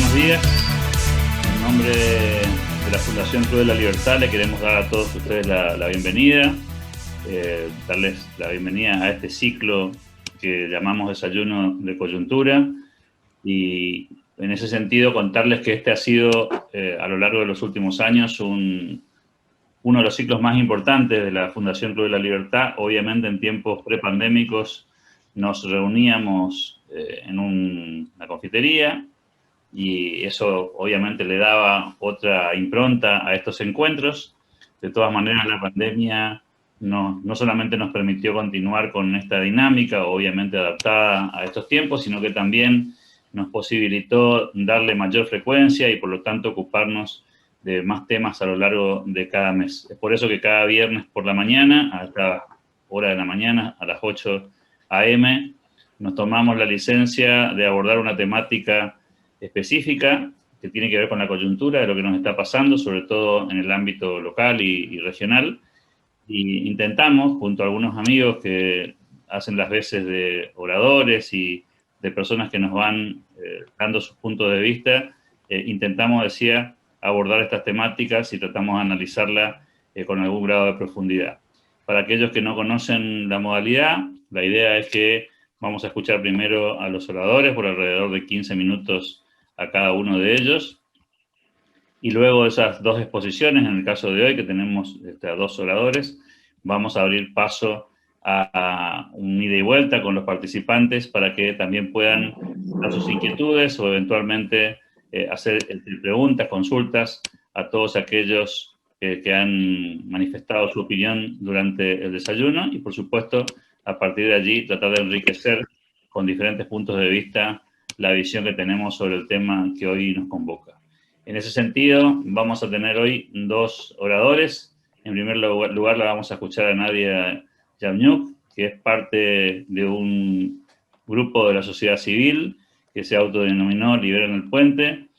buenos días. En nombre de la Fundación Club de la Libertad le queremos dar a todos ustedes la bienvenida, darles la bienvenida a este ciclo que llamamos Desayuno de Coyuntura, y en ese sentido contarles que este ha sido a lo largo de los últimos años uno de los ciclos más importantes de la Fundación Club de la Libertad. Obviamente en tiempos prepandémicos nos reuníamos en una confitería, y eso obviamente le daba otra impronta a estos encuentros. De todas maneras, la pandemia no solamente nos permitió continuar con esta dinámica, obviamente adaptada a estos tiempos, sino que también nos posibilitó darle mayor frecuencia y por lo tanto ocuparnos de más temas a lo largo de cada mes. Es por eso que cada viernes por la mañana, a esta hora de la mañana, a las 8 a.m., nos tomamos la licencia de abordar una temática específica que tiene que ver con la coyuntura de lo que nos está pasando, sobre todo en el ámbito local y regional. Y intentamos, junto a algunos amigos que hacen las veces de oradores y de personas que nos van dando sus puntos de vista, intentamos, decía, abordar estas temáticas y tratamos de analizarla con algún grado de profundidad. Para aquellos que no conocen la modalidad, la idea es que vamos a escuchar primero a los oradores por alrededor de 15 minutos a cada uno de ellos, y luego de esas dos exposiciones, en el caso de hoy que tenemos a dos oradores, vamos a abrir paso a un ida y vuelta con los participantes para que también puedan dar sus inquietudes o eventualmente hacer preguntas, consultas a todos aquellos que han manifestado su opinión durante el desayuno, y por supuesto a partir de allí tratar de enriquecer con diferentes puntos de vista la visión que tenemos sobre el tema que hoy nos convoca. En ese sentido, vamos a tener hoy dos oradores. En primer lugar, la vamos a escuchar a Nadia Yamniuk, que es parte de un grupo de la sociedad civil que se autodenominó Liberen el Puente.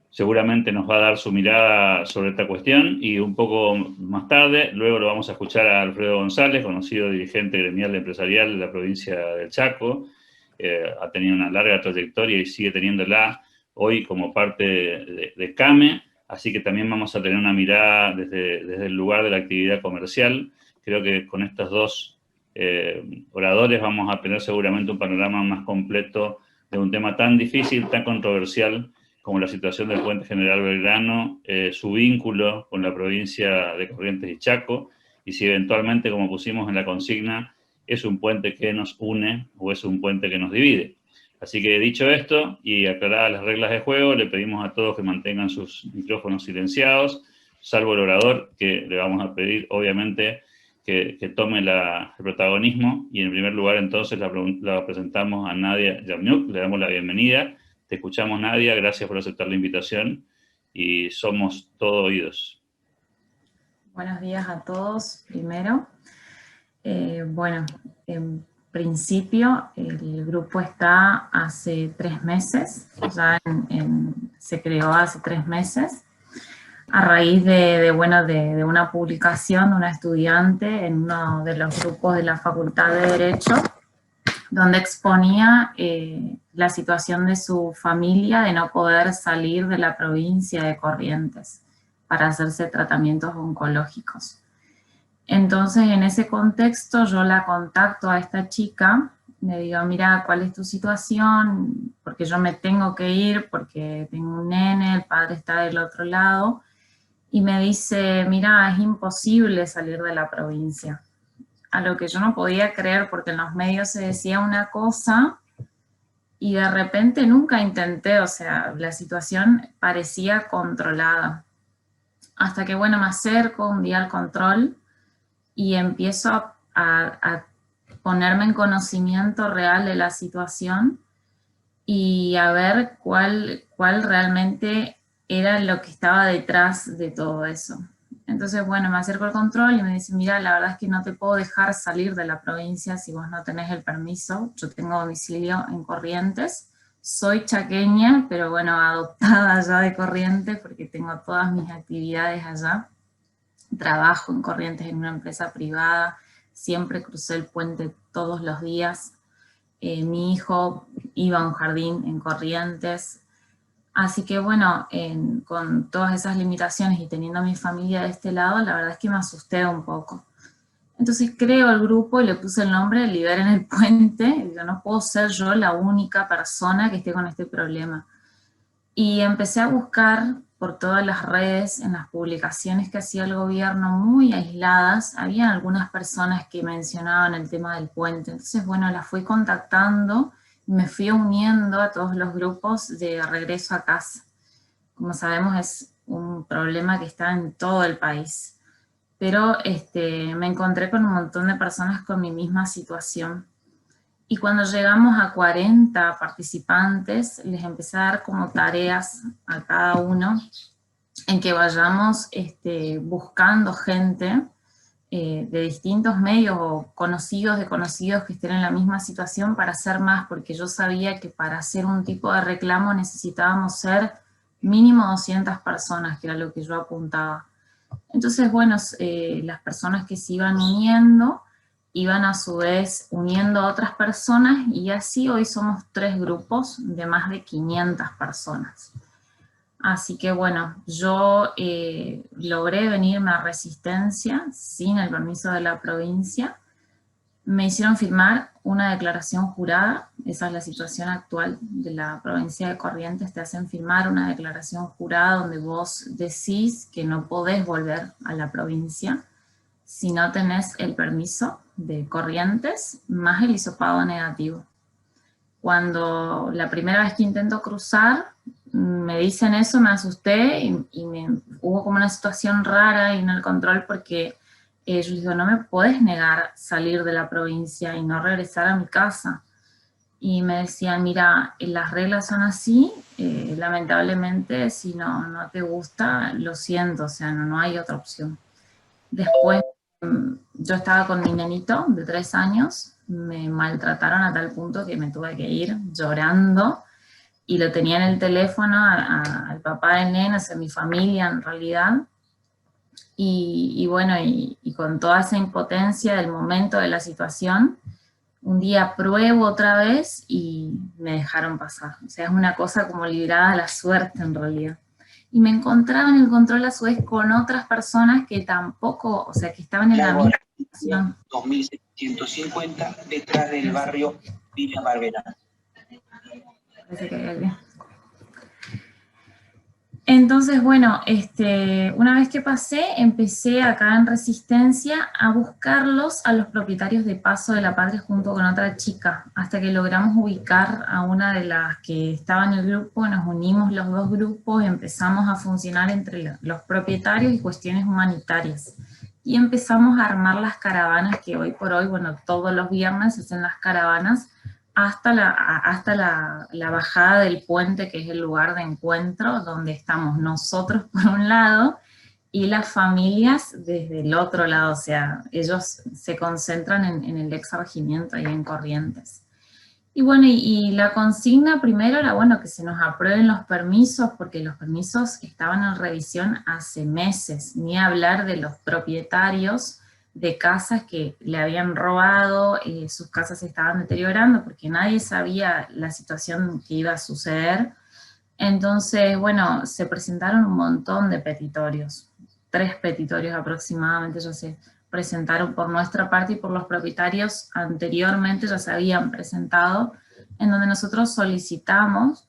Seguramente nos va a dar su mirada sobre esta cuestión, y un poco más tarde, luego lo vamos a escuchar a Alfredo González, conocido dirigente gremial empresarial de la provincia del Chaco. Ha tenido una larga trayectoria y sigue teniéndola hoy como parte de CAME, así que también vamos a tener una mirada desde el lugar de la actividad comercial. Creo que con estos dos oradores vamos a tener seguramente un panorama más completo de un tema tan difícil, tan controversial como la situación del Puente General Belgrano, su vínculo con la provincia de Corrientes y Chaco, y si eventualmente, como pusimos en la consigna, es un puente que nos une o es un puente que nos divide. Así que dicho esto y aclaradas las reglas de juego, le pedimos a todos que mantengan sus micrófonos silenciados, salvo el orador, que le vamos a pedir obviamente que tome el protagonismo. Y en primer lugar entonces la presentamos a Nadia Yamniuk, le damos la bienvenida. Te escuchamos, Nadia, gracias por aceptar la invitación y somos todo oídos. Buenos días a todos, primero. Bueno, en principio el grupo está hace 3 meses, ya se creó hace 3 meses, a raíz de una publicación de una estudiante en uno de los grupos de la Facultad de Derecho, donde exponía la situación de su familia de no poder salir de la provincia de Corrientes para hacerse tratamientos oncológicos. Entonces, en ese contexto, yo la contacto a esta chica, le digo, mira, ¿cuál es tu situación? Porque yo me tengo que ir, porque tengo un nene, el padre está del otro lado, y me dice, mira, es imposible salir de la provincia. A lo que yo no podía creer, porque en los medios se decía una cosa, y de repente nunca intenté, o sea, la situación parecía controlada. Hasta que, bueno, me acerco un día al control, y empiezo a ponerme en conocimiento real de la situación y a ver cuál realmente era lo que estaba detrás de todo eso. Entonces, bueno, me acerco al control y me dice, mira, la verdad es que no te puedo dejar salir de la provincia si vos no tenés el permiso. Yo tengo domicilio en Corrientes, soy chaqueña, pero bueno, adoptada allá de Corrientes porque tengo todas mis actividades allá. Trabajo en Corrientes en una empresa privada, siempre crucé el puente todos los días. Mi hijo iba a un jardín en Corrientes, Así que bueno, con todas esas limitaciones y teniendo a mi familia de este lado, la verdad es que me asusté un poco. Entonces creo el grupo y le puse el nombre Liberen el Puente. Y digo, no puedo ser yo la única persona que esté con este problema. Y empecé a buscar por todas las redes, en las publicaciones que hacía el gobierno, muy aisladas, había algunas personas que mencionaban el tema del puente. Entonces, bueno, las fui contactando, me fui uniendo a todos los grupos de regreso a casa. Como sabemos, es un problema que está en todo el país. Pero me encontré con un montón de personas con mi misma situación. Y cuando llegamos a 40 participantes, les empecé a dar como tareas a cada uno en que vayamos buscando gente de distintos medios o conocidos de conocidos que estén en la misma situación para hacer más, porque yo sabía que para hacer un tipo de reclamo necesitábamos ser mínimo 200 personas, que era lo que yo apuntaba. Entonces, bueno, las personas que se iban uniendo, iban a su vez uniendo a otras personas y así hoy somos 3 grupos de más de 500 personas. Así que bueno, yo logré venirme a Resistencia sin el permiso de la provincia. Me hicieron firmar una declaración jurada, esa es la situación actual de la provincia de Corrientes, te hacen firmar una declaración jurada donde vos decís que no podés volver a la provincia si no tenés el permiso de Corrientes más el hisopado negativo. Cuando la primera vez que intento cruzar, me dicen eso, me asusté y hubo como una situación rara en el control porque yo les digo, no me podés negar salir de la provincia y no regresar a mi casa. Y me decían, mira, las reglas son así, lamentablemente si no te gusta, lo siento, o sea, no hay otra opción. Después yo estaba con mi nenito de 3 años, me maltrataron a tal punto que me tuve que ir llorando y lo tenía en el teléfono al papá del nene, o sea, mi familia en realidad. Y bueno, y con toda esa impotencia del momento de la situación, un día pruebo otra vez y me dejaron pasar. O sea, es una cosa como librada a la suerte en realidad. Y me encontraba en el control a su vez con otras personas que tampoco, o sea, que estaban en la misma situación. 2750 detrás del barrio Villa Barberá. Parece que hay alguien. Entonces, bueno, una vez que pasé, empecé acá en Resistencia a buscarlos a los propietarios de Paso de la Patria junto con otra chica, hasta que logramos ubicar a una de las que estaba en el grupo, nos unimos los 2 grupos, empezamos a funcionar entre los propietarios y cuestiones humanitarias. Y empezamos a armar las caravanas que hoy por hoy, bueno, todos los viernes se hacen las caravanas, hasta la bajada del puente, que es el lugar de encuentro, donde estamos nosotros por un lado, y las familias desde el otro lado, o sea, ellos se concentran en el exargimiento ahí en Corrientes. Y bueno, y la consigna primero era, bueno, que se nos aprueben los permisos, porque los permisos estaban en revisión hace meses, ni hablar de los propietarios de casas que le habían robado, sus casas se estaban deteriorando porque nadie sabía la situación que iba a suceder. Entonces, bueno, se presentaron un montón de petitorios, 3 petitorios aproximadamente, ya se presentaron por nuestra parte y por los propietarios anteriormente ya se habían presentado, en donde nosotros solicitamos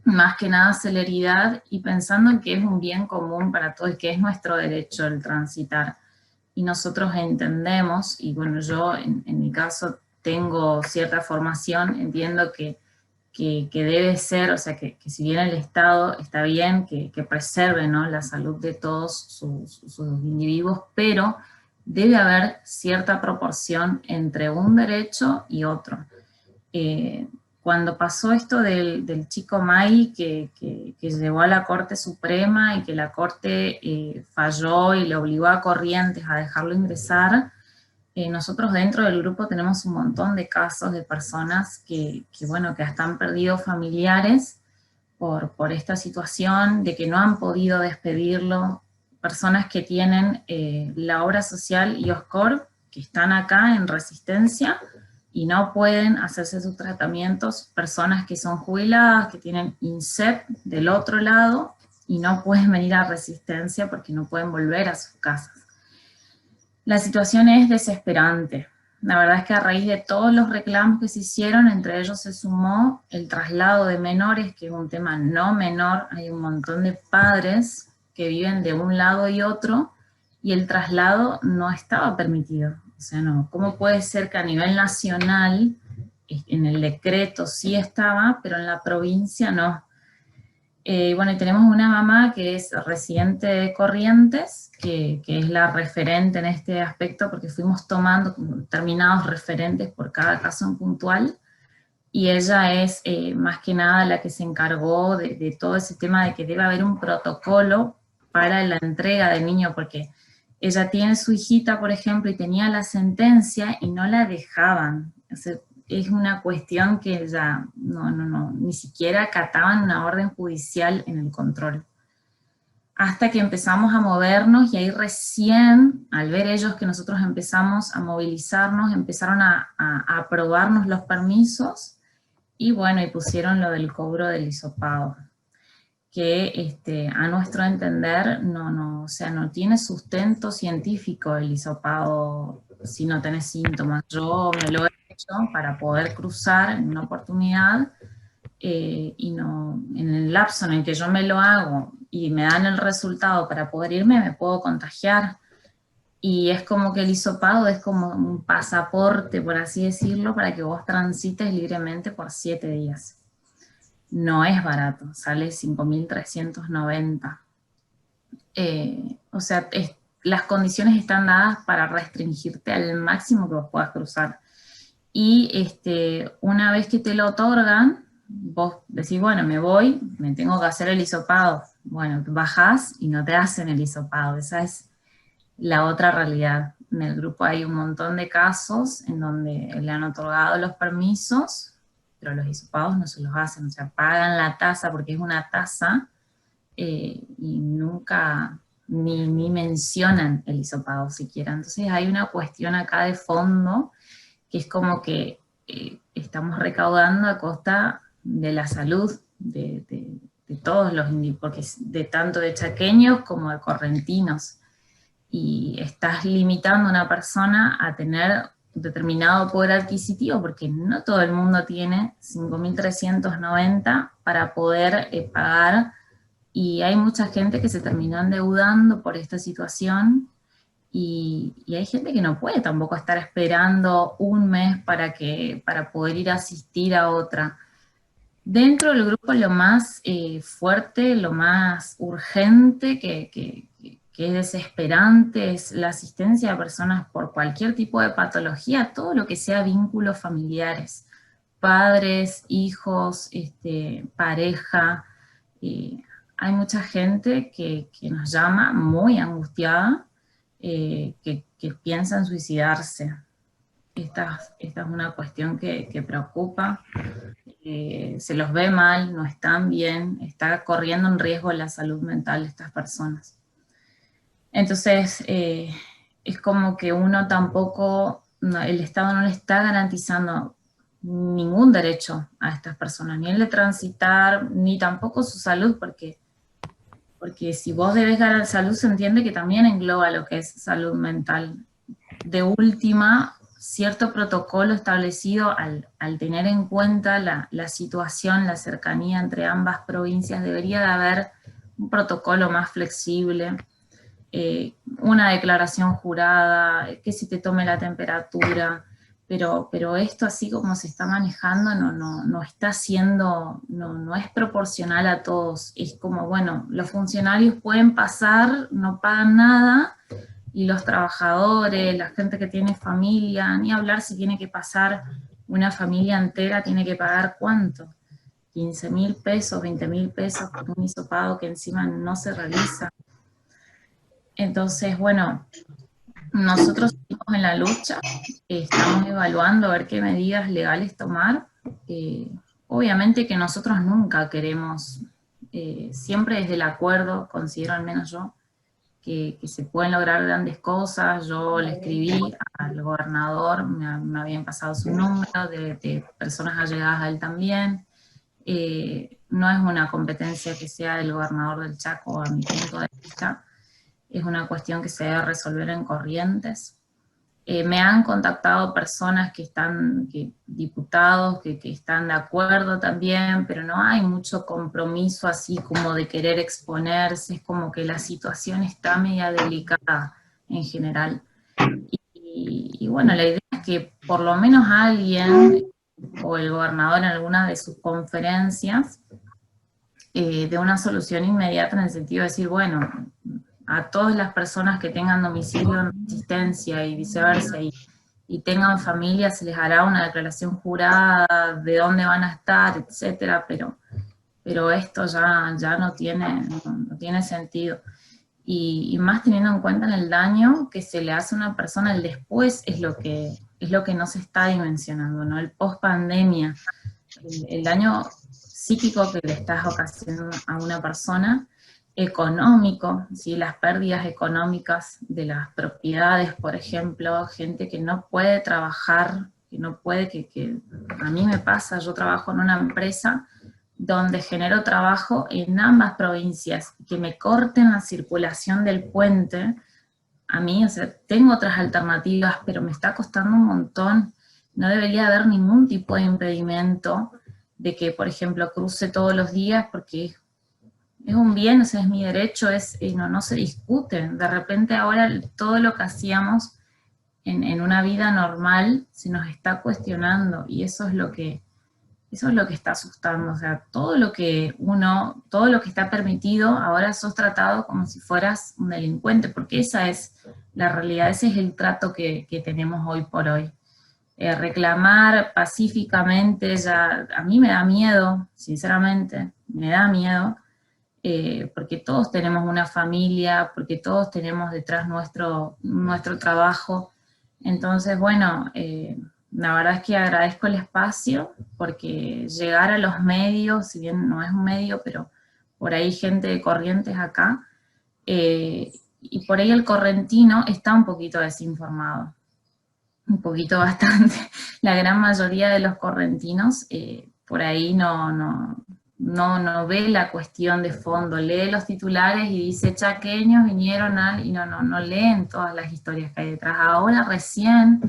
más que nada celeridad y pensando en que es un bien común para todos y que es nuestro derecho el transitar. Y nosotros entendemos, y bueno, yo en mi caso tengo cierta formación, entiendo que debe ser, o sea, que si bien el Estado está bien que preserve, ¿no?, la salud de todos sus individuos, pero debe haber cierta proporción entre un derecho y otro. Cuando pasó esto del chico May que llevó a la Corte Suprema y que la Corte falló y le obligó a Corrientes a dejarlo ingresar, nosotros dentro del grupo tenemos un montón de casos de personas que bueno, que hasta han perdido familiares por esta situación, de que no han podido despedirlo, personas que tienen la obra social y Oscor, que están acá en Resistencia, y no pueden hacerse sus tratamientos personas que son jubiladas, que tienen INSEP del otro lado, y no pueden venir a Resistencia porque no pueden volver a sus casas. La situación es desesperante. La verdad es que a raíz de todos los reclamos que se hicieron, entre ellos se sumó el traslado de menores, que es un tema no menor. Hay un montón de padres que viven de un lado y otro, y el traslado no estaba permitido. O sea, no, ¿cómo puede ser que a nivel nacional, en el decreto sí estaba, pero en la provincia no? Bueno, y tenemos una mamá que es residente de Corrientes, que es la referente en este aspecto, porque fuimos tomando determinados referentes por cada caso en puntual, y ella es más que nada la que se encargó de todo ese tema de que debe haber un protocolo para la entrega del niño, porque ella tiene su hijita, por ejemplo, y tenía la sentencia y no la dejaban. O sea, es una cuestión que ya ni siquiera acataban una orden judicial en el control. Hasta que empezamos a movernos, y ahí recién, al ver ellos que nosotros empezamos a movilizarnos, empezaron a aprobarnos los permisos, y bueno, y pusieron lo del cobro del hisopado, que a nuestro entender o sea, no tiene sustento científico el hisopado si no tenés síntomas. Yo me lo he hecho para poder cruzar en una oportunidad, y no, en el lapso en el que yo me lo hago y me dan el resultado para poder irme, me puedo contagiar. Y es como que el hisopado es como un pasaporte, por así decirlo, para que vos transites libremente por 7 días. No es barato, sale 5.390. O sea, las condiciones están dadas para restringirte al máximo que vos puedas cruzar. Y una vez que te lo otorgan, vos decís, bueno, me voy, me tengo que hacer el hisopado. Bueno, bajás y no te hacen el hisopado. Esa es la otra realidad. En el grupo hay un montón de casos en donde le han otorgado los permisos, pero los hisopados no se los hacen. O sea, pagan la tasa porque es una tasa, y nunca ni mencionan el hisopado siquiera. Entonces hay una cuestión acá de fondo, que es como que estamos recaudando a costa de la salud de todos los indígenas, porque de tanto de chaqueños como de correntinos, y estás limitando a una persona a tener determinado poder adquisitivo, porque no todo el mundo tiene 5.390 para poder pagar, y hay mucha gente que se terminó endeudando por esta situación. Y hay gente que no puede tampoco estar esperando un mes para poder ir a asistir a otra. Dentro del grupo lo más fuerte, lo más urgente, que es desesperante, es la asistencia a personas por cualquier tipo de patología, todo lo que sea vínculos familiares, padres, hijos, pareja. Hay mucha gente que nos llama muy angustiada, que piensa en suicidarse. Esta es una cuestión que preocupa. Se los ve mal, no están bien, está corriendo en riesgo la salud mental de estas personas. Entonces, es como que uno tampoco, el Estado no le está garantizando ningún derecho a estas personas, ni el de transitar, ni tampoco su salud, porque si vos debes ganar salud, se entiende que también engloba lo que es salud mental. De última, cierto protocolo establecido al tener en cuenta la situación, la cercanía entre ambas provincias, debería de haber un protocolo más flexible, una declaración jurada, que se te tome la temperatura, pero esto así como se está manejando no está siendo, no es proporcional a todos. Es como, bueno, los funcionarios pueden pasar, no pagan nada, y los trabajadores, la gente que tiene familia, ni hablar si tiene que pasar una familia entera, tiene que pagar ¿cuánto? 15.000 pesos, 20.000 pesos por un hisopado que encima no se realiza. Entonces, bueno, nosotros seguimos en la lucha, estamos evaluando a ver qué medidas legales tomar. Obviamente que nosotros nunca queremos, siempre desde el acuerdo, considero al menos yo, que se pueden lograr grandes cosas. Yo le escribí al gobernador, me habían pasado su número de personas allegadas a él también. No es una competencia que sea del gobernador del Chaco, a mi punto de vista, es una cuestión que se debe resolver en Corrientes. Me han contactado personas diputados que están de acuerdo también, pero no hay mucho compromiso así como de querer exponerse, es como que la situación está media delicada en general. Y bueno, la idea es que por lo menos alguien, o el gobernador en alguna de sus conferencias, de una solución inmediata en el sentido de decir, bueno, a todas las personas que tengan domicilio en resistencia y viceversa, y tengan familia, se les hará una declaración jurada de dónde van a estar, etcétera, pero esto ya no tiene sentido. Y más teniendo en cuenta el daño que se le hace a una persona, el después es lo que no se está dimensionando, ¿no? El post pandemia, el daño psíquico que le estás ocasionando a una persona, económico, ¿sí? Las pérdidas económicas de las propiedades, por ejemplo, gente que no puede trabajar, que no puede, que a mí me pasa, yo trabajo en una empresa donde genero trabajo en ambas provincias, que me corten la circulación del puente, a mí, o sea, tengo otras alternativas, pero me está costando un montón, no debería haber ningún tipo de impedimento de que, por ejemplo, cruce todos los días, porque es un bien, o sea, es mi derecho, no se discute. De repente ahora todo lo que hacíamos en una vida normal se nos está cuestionando, y eso es lo que está asustando. O sea, todo lo que está permitido, ahora sos tratado como si fueras un delincuente, porque esa es la realidad, ese es el trato que tenemos hoy por hoy. Reclamar pacíficamente, a mí me da miedo, sinceramente, me da miedo, porque todos tenemos una familia, porque todos tenemos detrás nuestro trabajo. Entonces, bueno, la verdad es que agradezco el espacio, porque llegar a los medios, si bien no es un medio, pero por ahí gente de Corrientes acá, y por ahí el correntino está un poquito desinformado, un poquito bastante. La gran mayoría de los correntinos por ahí no ve la cuestión de fondo, lee los titulares y dice chaqueños vinieron y no leen todas las historias que hay detrás. Ahora recién,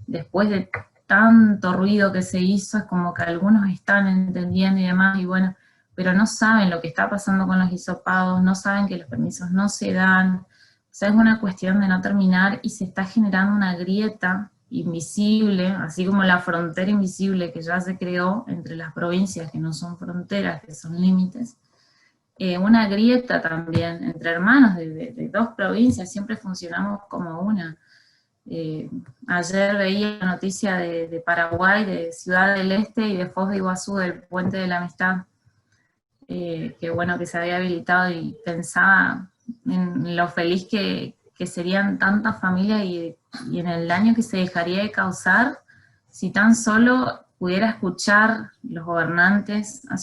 después de tanto ruido que se hizo, es como que algunos están entendiendo y demás, y bueno, pero no saben lo que está pasando con los hisopados, no saben que los permisos no se dan. O sea, es una cuestión de no terminar, y se está generando una grieta invisible, así como la frontera invisible que ya se creó entre las provincias que no son fronteras, que son límites, una grieta también entre hermanos de dos provincias, siempre funcionamos como una. Ayer veía la noticia de Paraguay, de Ciudad del Este y de Foz de Iguazú, del Puente de la Amistad, que bueno, que se había habilitado, y pensaba en lo feliz que serían tantas familias y en el daño que se dejaría de causar si tan solo pudiera escuchar los gobernantes a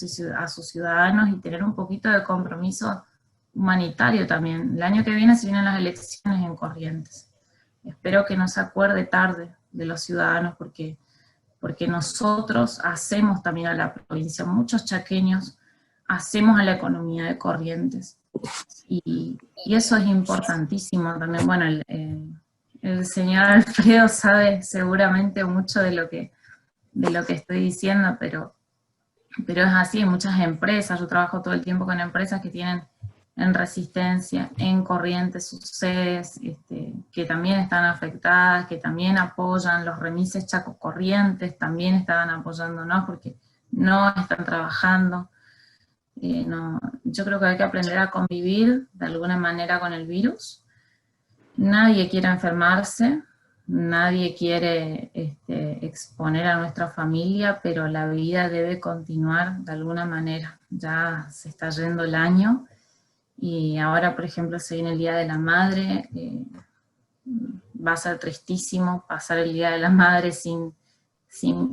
sus ciudadanos y tener un poquito de compromiso humanitario también. El año que viene se vienen las elecciones en Corrientes. Espero que no se acuerde tarde de los ciudadanos, porque nosotros hacemos también a la provincia, muchos chaqueños hacemos a la economía de Corrientes. Y eso es importantísimo también. Bueno, el señor Alfredo sabe seguramente mucho de lo que estoy diciendo, pero es así. En muchas empresas, yo trabajo todo el tiempo con empresas que tienen en Resistencia, en Corrientes, sus sedes, que también están afectadas, que también apoyan los remises Chaco Corrientes, también estaban apoyándonos porque no están trabajando. Yo creo que hay que aprender a convivir de alguna manera con el virus. Nadie quiere enfermarse, nadie quiere exponer a nuestra familia, pero la vida debe continuar de alguna manera. Ya se está yendo el año, y ahora, por ejemplo, se viene el Día de la Madre. Va a ser tristísimo pasar el Día de la Madre sin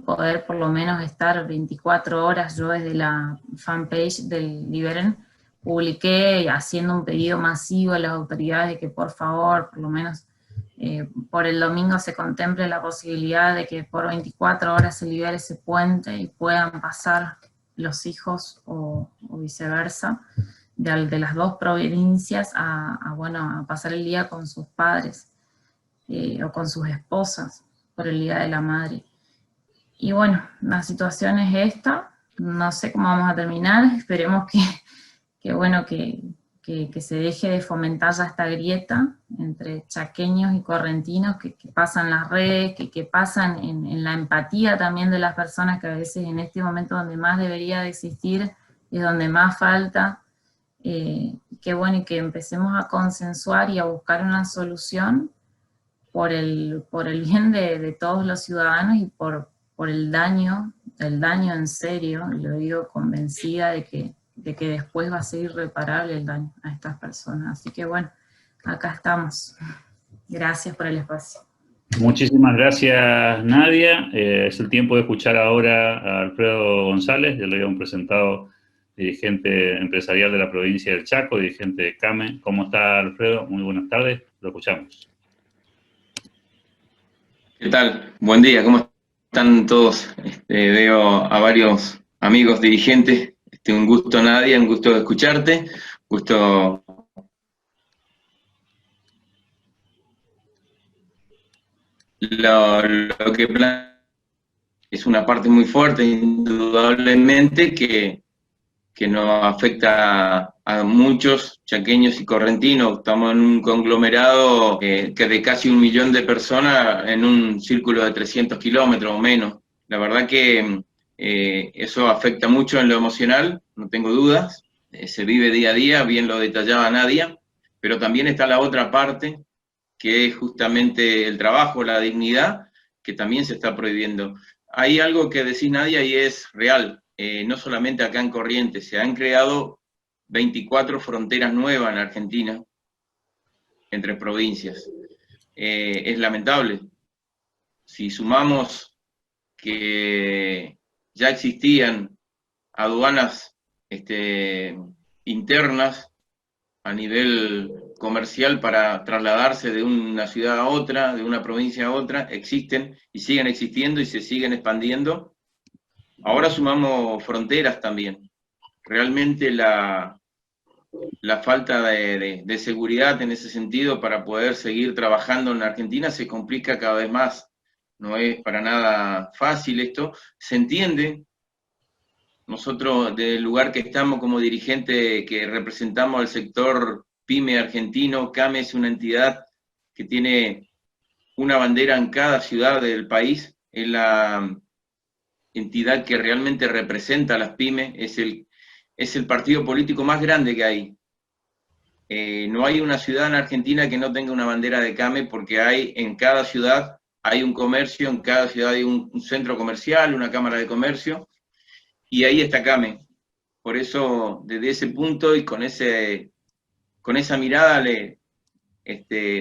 poder por lo menos estar 24 horas, yo desde la fanpage del Liberen publiqué haciendo un pedido masivo a las autoridades de que por favor, por lo menos por el domingo se contemple la posibilidad de que por 24 horas se libere ese puente y puedan pasar los hijos o viceversa, de las dos provincias a pasar el día con sus padres o con sus esposas por el Día de la Madre. Y bueno, la situación es esta, no sé cómo vamos a terminar, esperemos que se deje de fomentar ya esta grieta entre chaqueños y correntinos que pasan las redes, que pasan en la empatía también de las personas, que a veces en este momento donde más debería de existir es donde más falta. Que bueno, y que empecemos a consensuar y a buscar una solución por el bien de todos los ciudadanos y por el daño en serio, y lo digo convencida de que después va a ser irreparable el daño a estas personas. Así que bueno, acá estamos. Gracias por el espacio. Muchísimas gracias, Nadia. Es el tiempo de escuchar ahora a Alfredo González, ya lo habíamos presentado, dirigente empresarial de la provincia del Chaco, dirigente de CAME. ¿Cómo está, Alfredo? Muy buenas tardes, lo escuchamos. ¿Qué tal? Buen día, ¿cómo están todos? Veo a varios amigos dirigentes. Un gusto, Nadia, un gusto escucharte. Gusto. Lo que es una parte muy fuerte, indudablemente, que nos afecta a muchos chaqueños y correntinos. Estamos en un conglomerado que de casi 1 millón de personas en un círculo de 300 kilómetros o menos. La verdad que eso afecta mucho en lo emocional, no tengo dudas. Se vive día a día, bien lo detallaba Nadia, pero también está la otra parte, que es justamente el trabajo, la dignidad, que también se está prohibiendo. Hay algo que decís, Nadia, y es real. No solamente acá en Corrientes, se han creado 24 fronteras nuevas en Argentina, entre provincias. Es lamentable. Si sumamos que ya existían aduanas internas a nivel comercial para trasladarse de una ciudad a otra, de una provincia a otra, existen y siguen existiendo y se siguen expandiendo. Ahora sumamos fronteras también. Realmente la falta de seguridad en ese sentido para poder seguir trabajando en Argentina se complica cada vez más. No es para nada fácil esto. Se entiende. Nosotros, del lugar que estamos como dirigente que representamos al sector PYME argentino, CAME es una entidad que tiene una bandera en cada ciudad del país. Es la entidad que realmente representa a las pymes, es el partido político más grande que hay. No hay una ciudad en Argentina que no tenga una bandera de CAME, porque en cada ciudad hay un comercio, en cada ciudad hay un centro comercial, una cámara de comercio, y ahí está CAME. Por eso, desde ese punto y con esa mirada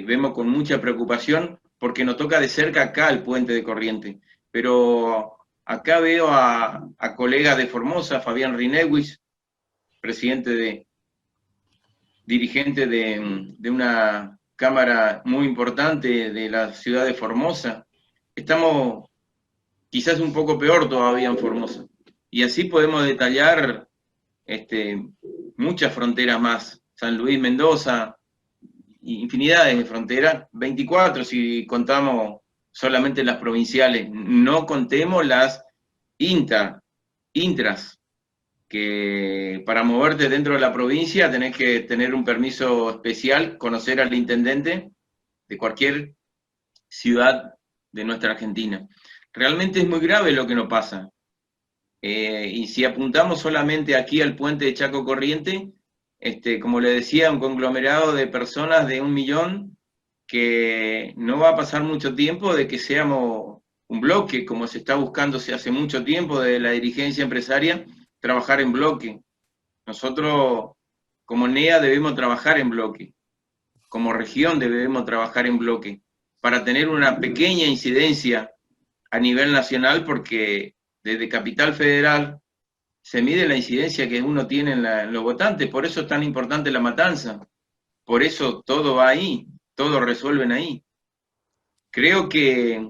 vemos con mucha preocupación, porque nos toca de cerca acá el puente de Corrientes. Pero acá veo a colegas de Formosa, Fabián Rinewis, dirigente de una cámara muy importante de la ciudad de Formosa. Estamos quizás un poco peor todavía en Formosa. Y así podemos detallar muchas fronteras más. San Luis, Mendoza, infinidades de fronteras, 24 si contamos solamente las provinciales, no contemos las intras, que para moverte dentro de la provincia tenés que tener un permiso especial, conocer al intendente de cualquier ciudad de nuestra Argentina. Realmente es muy grave lo que nos pasa. Y si apuntamos solamente aquí al puente de Chaco Corriente, como le decía, un conglomerado de personas de 1 millón, que no va a pasar mucho tiempo de que seamos un bloque, como se está buscando hace mucho tiempo de la dirigencia empresaria, trabajar en bloque. Nosotros, como NEA, debemos trabajar en bloque. Como región debemos trabajar en bloque, para tener una pequeña incidencia a nivel nacional, porque desde Capital Federal se mide la incidencia que uno tiene en los votantes, por eso es tan importante la matanza, por eso todo va ahí, todo resuelven ahí. Creo que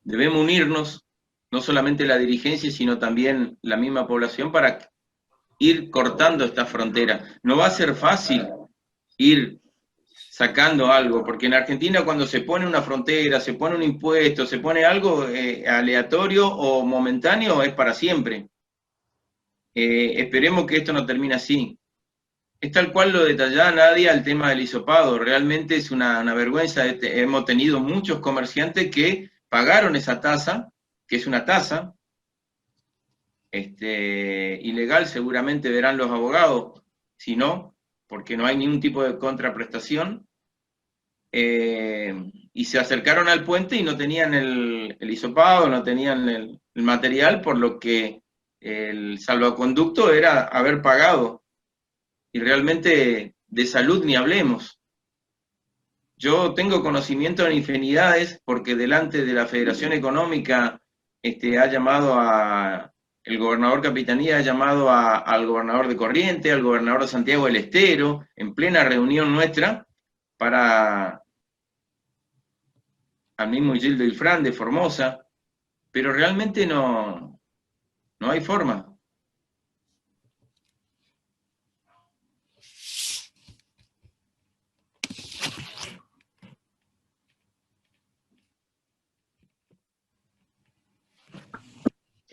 debemos unirnos, no solamente la dirigencia, sino también la misma población, para ir cortando esta frontera. No va a ser fácil ir sacando algo, porque en Argentina cuando se pone una frontera, se pone un impuesto, se pone algo aleatorio o momentáneo, es para siempre. Esperemos que esto no termine así. Es tal cual lo detallaba Nadia, el tema del hisopado. Realmente es una vergüenza. Hemos tenido muchos comerciantes que pagaron esa tasa, que es una tasa ilegal, seguramente verán los abogados, si no, porque no hay ningún tipo de contraprestación, y se acercaron al puente y no tenían el hisopado, no tenían el material, por lo que el salvoconducto era haber pagado. Y realmente de salud ni hablemos. Yo tengo conocimiento de infinidades porque delante de la Federación Económica ha llamado el gobernador Capitanía, ha llamado al gobernador de Corrientes, al gobernador de Santiago del Estero, en plena reunión nuestra, al mismo Gildo Ilfrán de Formosa, pero realmente no hay forma.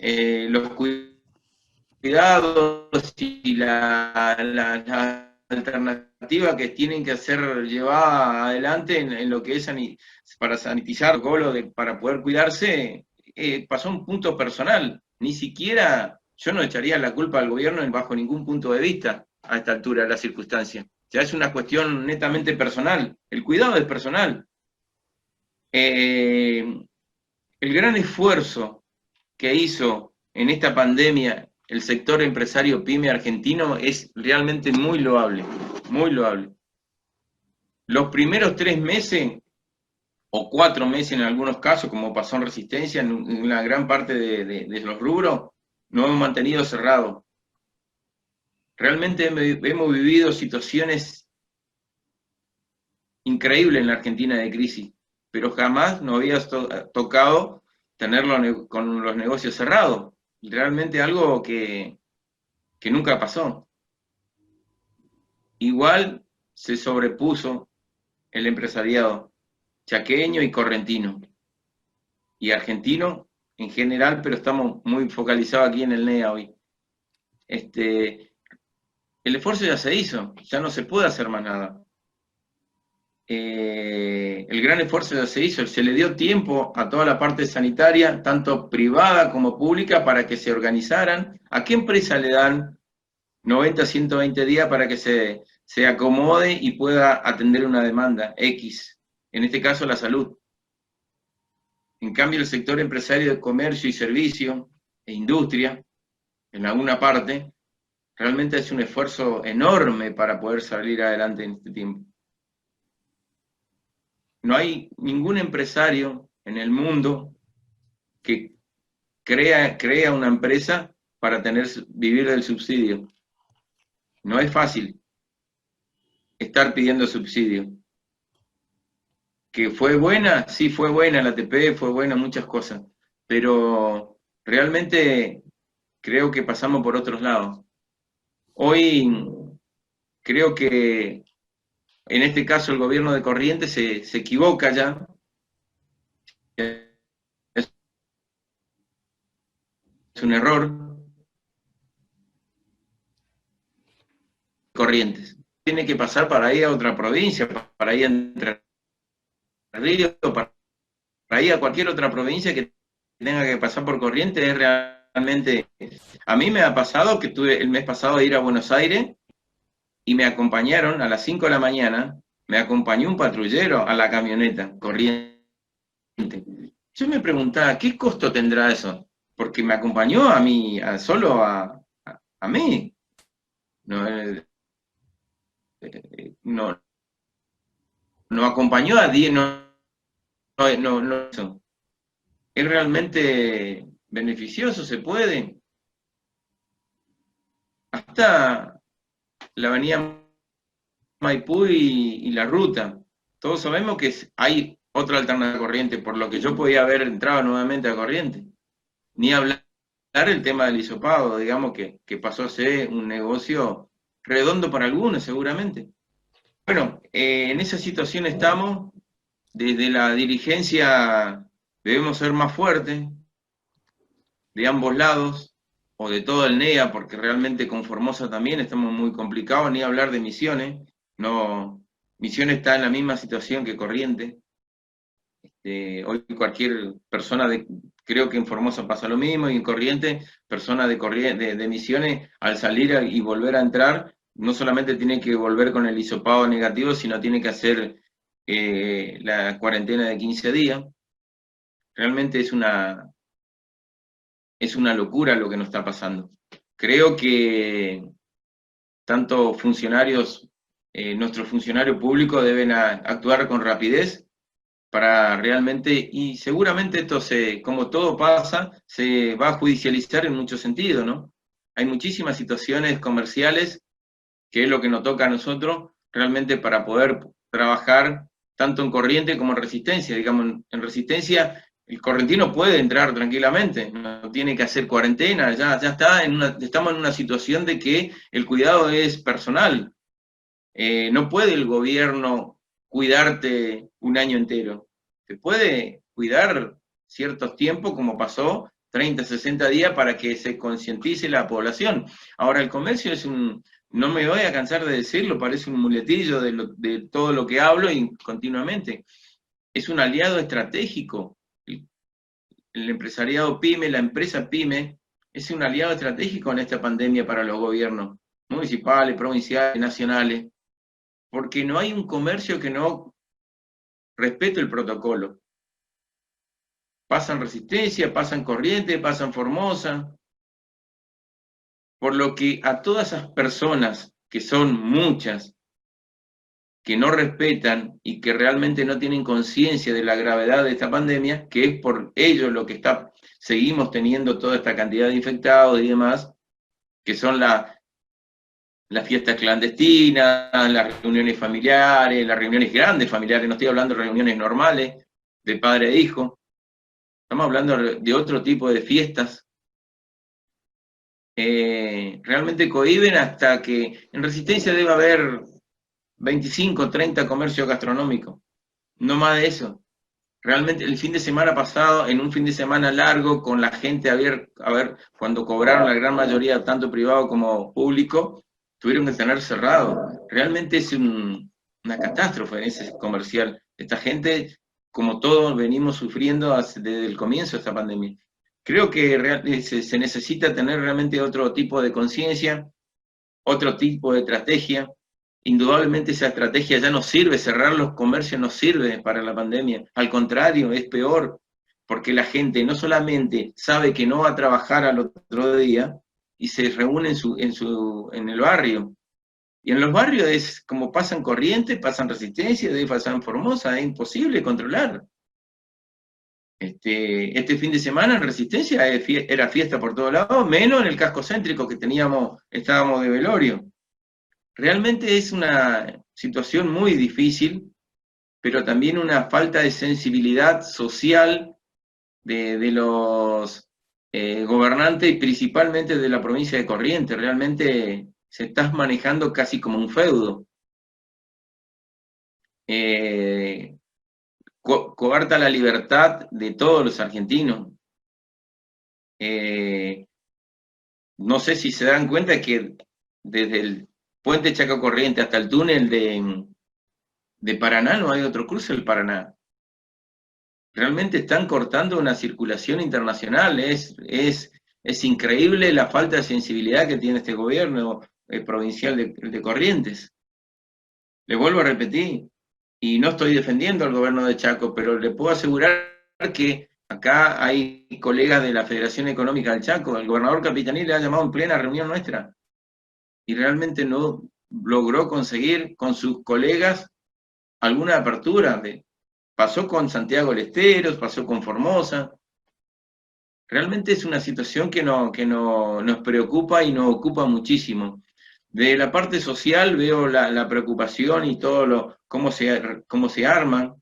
Los cuidados y la alternativa que tienen que ser llevada adelante en lo que es para sanitizar, para poder cuidarse, pasó a un punto personal. Ni siquiera yo no echaría la culpa al gobierno bajo ningún punto de vista a esta altura de la circunstancia. Ya es una cuestión netamente personal. El cuidado es personal. El gran esfuerzo que hizo en esta pandemia el sector empresario pyme argentino es realmente muy loable, muy loable. Los primeros 3 meses, o 4 meses en algunos casos, como pasó en Resistencia, en la gran parte de los rubros, nos hemos mantenido cerrados. Realmente hemos vivido situaciones increíbles en la Argentina de crisis, pero jamás nos había tocado tenerlo con los negocios cerrados. Realmente algo que nunca pasó. Igual se sobrepuso el empresariado chaqueño y correntino, y argentino en general, pero estamos muy focalizados aquí en el NEA hoy. El esfuerzo ya se hizo, ya no se puede hacer más nada. El gran esfuerzo ya se hizo, se le dio tiempo a toda la parte sanitaria, tanto privada como pública, para que se organizaran. ¿A qué empresa le dan 90, 120 días para que se acomode y pueda atender una demanda X? En este caso, la salud. En cambio, el sector empresario de comercio y servicio e industria, en alguna parte, realmente es un esfuerzo enorme para poder salir adelante en este tiempo. No hay ningún empresario en el mundo que crea una empresa para vivir del subsidio. No es fácil estar pidiendo subsidio. ¿Que fue buena? Sí, fue buena la ATP, fue buena muchas cosas, pero realmente creo que pasamos por otros lados. Hoy creo que en este caso el gobierno de Corrientes se equivoca ya. Es un error. Corrientes. Tiene que pasar para ir a otra provincia, para ir a Entre Ríos, para ir a cualquier otra provincia que tenga que pasar por Corrientes. Es realmente... A mí me ha pasado que tuve el mes pasado de ir a Buenos Aires y me acompañaron a las 5 de la mañana, me acompañó un patrullero a la camioneta, Corriente. Yo me preguntaba, ¿qué costo tendrá eso? Porque me acompañó a mí, solo a mí. No acompañó a 10, no. ¿Es realmente beneficioso? ¿Se puede? falta la avenida Maipú y la ruta. Todos sabemos que hay otra alternativa a Corriente, por lo que yo podía haber entrado nuevamente a Corriente. Ni hablar el tema del hisopado, digamos que pasó a ser un negocio redondo para algunos, seguramente. Bueno, en esa situación estamos. Desde la dirigencia debemos ser más fuertes, de ambos lados, o de todo el NEA, porque realmente con Formosa también estamos muy complicados, ni hablar de Misiones. No, Misiones está en la misma situación que Corrientes. Hoy cualquier persona, creo que en Formosa pasa lo mismo, y en Corrientes, persona de Misiones, al salir y volver a entrar, no solamente tiene que volver con el hisopado negativo, sino tiene que hacer la cuarentena de 15 días. Realmente es una locura lo que nos está pasando. Creo que tanto funcionarios, nuestros funcionarios públicos deben actuar con rapidez para realmente, y seguramente esto como todo pasa, se va a judicializar en muchos sentidos, ¿no? Hay muchísimas situaciones comerciales, que es lo que nos toca a nosotros, realmente para poder trabajar tanto en Corriente como en Resistencia. Digamos, en Resistencia el correntino puede entrar tranquilamente, no tiene que hacer cuarentena, ya está estamos en una situación de que el cuidado es personal. No puede el gobierno cuidarte un año entero. Te puede cuidar ciertos tiempos, como pasó, 30, 60 días, para que se concientice la población. Ahora, el comercio es no me voy a cansar de decirlo, parece un muletillo de todo lo que hablo y continuamente. Es un aliado estratégico. El empresariado PYME, la empresa PYME, es un aliado estratégico en esta pandemia para los gobiernos municipales, provinciales, nacionales, porque no hay un comercio que no respete el protocolo. Pasan Resistencia, pasan Corriente, pasan Formosa, por lo que a todas esas personas, que son muchas, que no respetan y que realmente no tienen conciencia de la gravedad de esta pandemia, que es por ello lo que seguimos teniendo toda esta cantidad de infectados y demás, que son las fiestas clandestinas, las reuniones familiares, las reuniones grandes familiares, no estoy hablando de reuniones normales, de padre e hijo, estamos hablando de otro tipo de fiestas. Realmente cohíben hasta que en Resistencia debe haber 25, 30 comercios gastronómicos, no más de eso. Realmente el fin de semana pasado, en un fin de semana largo, con la gente a ver, cuando cobraron la gran mayoría, tanto privado como público, tuvieron que tener cerrado. Realmente es una catástrofe ese comercial. Esta gente, como todos venimos sufriendo desde el comienzo de esta pandemia. Creo que se necesita tener realmente otro tipo de conciencia, otro tipo de estrategia. Indudablemente esa estrategia ya no sirve, cerrar los comercios no sirve para la pandemia, al contrario, es peor, porque la gente no solamente sabe que no va a trabajar al otro día y se reúne en el barrio. Y en los barrios es como pasan Corrientes, pasan Resistencia, pasan Formosa, es imposible controlar. Este fin de semana en Resistencia era fiesta por todos lados, menos en el casco céntrico que estábamos de velorio. Realmente es una situación muy difícil, pero también una falta de sensibilidad social de los gobernantes, y principalmente de la provincia de Corrientes. Realmente se está manejando casi como un feudo. Coarta la libertad de todos los argentinos. No sé si se dan cuenta que desde el puente Chaco Corriente hasta el túnel de Paraná no hay otro cruce del Paraná. Realmente están cortando una circulación internacional. Es increíble la falta de sensibilidad que tiene este gobierno provincial de Corrientes. Le vuelvo a repetir, y no estoy defendiendo al gobierno de Chaco, pero le puedo asegurar que acá hay colegas de la Federación Económica del Chaco. El gobernador Capitanich le ha llamado en plena reunión nuestra, y realmente no logró conseguir con sus colegas alguna apertura. Pasó con Santiago del Estero, pasó con Formosa. Realmente es una situación que nos preocupa y nos ocupa muchísimo. De la parte social veo la preocupación y todo cómo se arman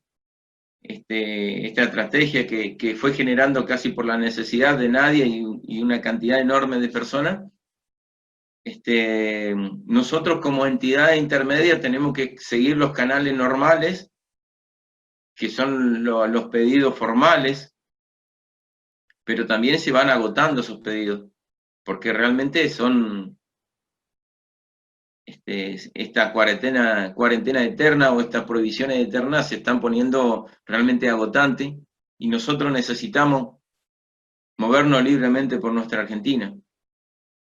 esta estrategia que fue generando casi por la necesidad de nadie y una cantidad enorme de personas. Nosotros como entidad intermedia tenemos que seguir los canales normales, que son los pedidos formales, pero también se van agotando esos pedidos, porque realmente son esta cuarentena eterna o estas prohibiciones eternas se están poniendo realmente agotantes y nosotros necesitamos movernos libremente por nuestra Argentina.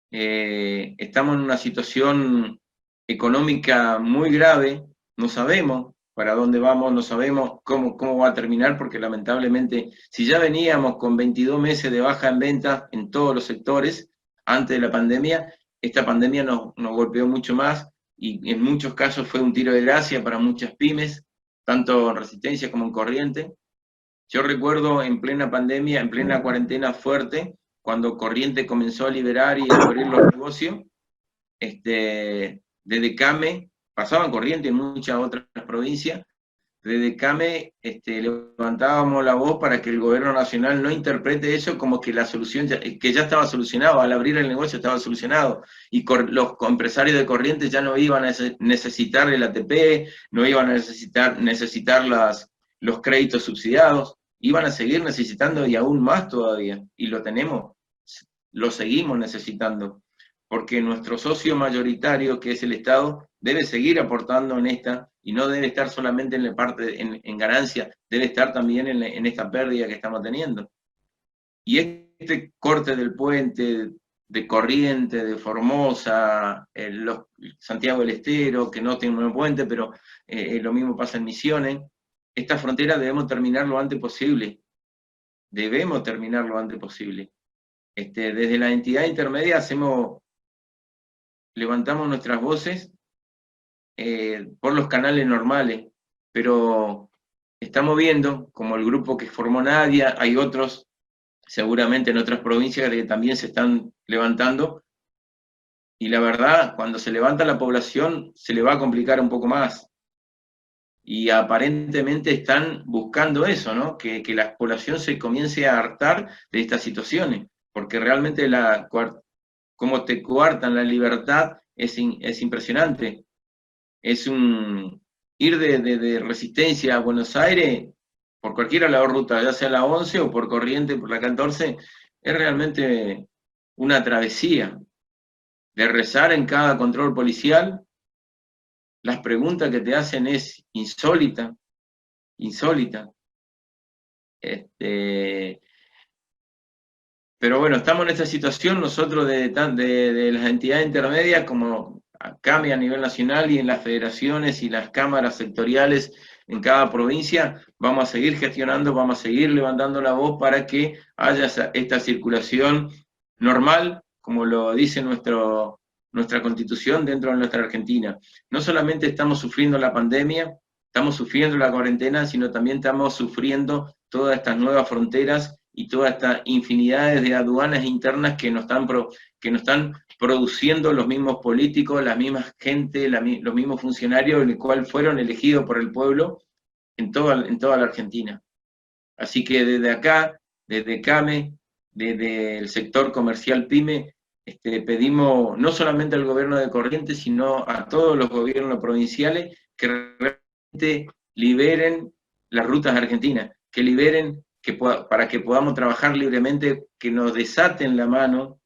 Estamos en una situación económica muy grave, no sabemos para dónde vamos, no sabemos cómo va a terminar, porque lamentablemente, si ya veníamos con 22 meses de baja en ventas en todos los sectores antes de la pandemia, esta pandemia nos golpeó mucho más y en muchos casos fue un tiro de gracia para muchas pymes, tanto en Resistencia como en Corriente. Yo recuerdo en plena pandemia, en plena cuarentena fuerte, cuando Corriente comenzó a liberar y a abrir los negocios, desde CAME, pasaba en Corriente y en muchas otras provincias, desde CAME levantábamos la voz para que el gobierno nacional no interprete eso como que la solución, que ya estaba solucionado, al abrir el negocio estaba solucionado, y los empresarios de Corrientes ya no iban a necesitar el ATP, no iban a necesitar los créditos subsidiados, iban a seguir necesitando y aún más todavía, y lo seguimos necesitando, porque nuestro socio mayoritario, que es el Estado, debe seguir aportando en esta, y no debe estar solamente en la parte en ganancia, debe estar también en esta pérdida que estamos teniendo. Y este corte del puente de Corriente, de Formosa, Santiago del Estero, que no tiene un puente, pero lo mismo pasa en Misiones, esta frontera debemos terminar lo antes posible. Debemos terminar lo antes posible. Desde la entidad intermedia levantamos nuestras voces por los canales normales, pero estamos viendo, como el grupo que formó Nadia, hay otros, seguramente en otras provincias, que también se están levantando, y la verdad, cuando se levanta la población, se le va a complicar un poco más, y aparentemente están buscando eso, ¿no? Que la población se comience a hartar de estas situaciones, porque realmente cómo te coartan la libertad es impresionante. Es ir de Resistencia a Buenos Aires, por cualquiera de las rutas, ya sea la 11 o por Corriente, por la 14, es realmente una travesía. De rezar en cada control policial, las preguntas que te hacen es insólita. Pero bueno, estamos en esta situación, nosotros de las entidades intermedias, como CAME a nivel nacional y en las federaciones y las cámaras sectoriales en cada provincia, vamos a seguir gestionando, vamos a seguir levantando la voz para que haya esta circulación normal, como lo dice nuestra Constitución dentro de nuestra Argentina. No solamente estamos sufriendo la pandemia, estamos sufriendo la cuarentena, sino también estamos sufriendo todas estas nuevas fronteras y todas estas infinidades de aduanas internas que nos están produciendo los mismos políticos, la misma gente, los mismos funcionarios, el cual fueron elegidos por el pueblo en toda la Argentina. Así que desde acá, desde CAME, desde el sector comercial PYME, pedimos no solamente al gobierno de Corrientes, sino a todos los gobiernos provinciales que realmente liberen las rutas argentinas, que liberen para que podamos trabajar libremente, que nos desaten la mano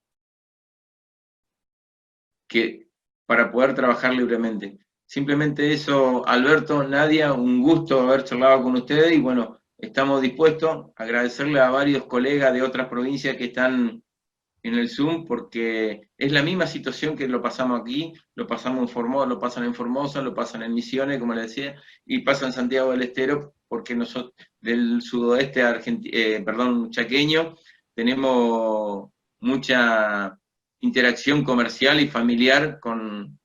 para poder trabajar libremente. Simplemente eso, Alberto, Nadia, un gusto haber charlado con ustedes y bueno, estamos dispuestos a agradecerle a varios colegas de otras provincias que están en el Zoom, porque es la misma situación que lo pasamos aquí, lo pasamos en Formosa, lo pasan en Formosa, lo pasan en Misiones, como les decía, y pasa en Santiago del Estero, porque nosotros del sudoeste chaqueño tenemos mucha interacción comercial y familiar con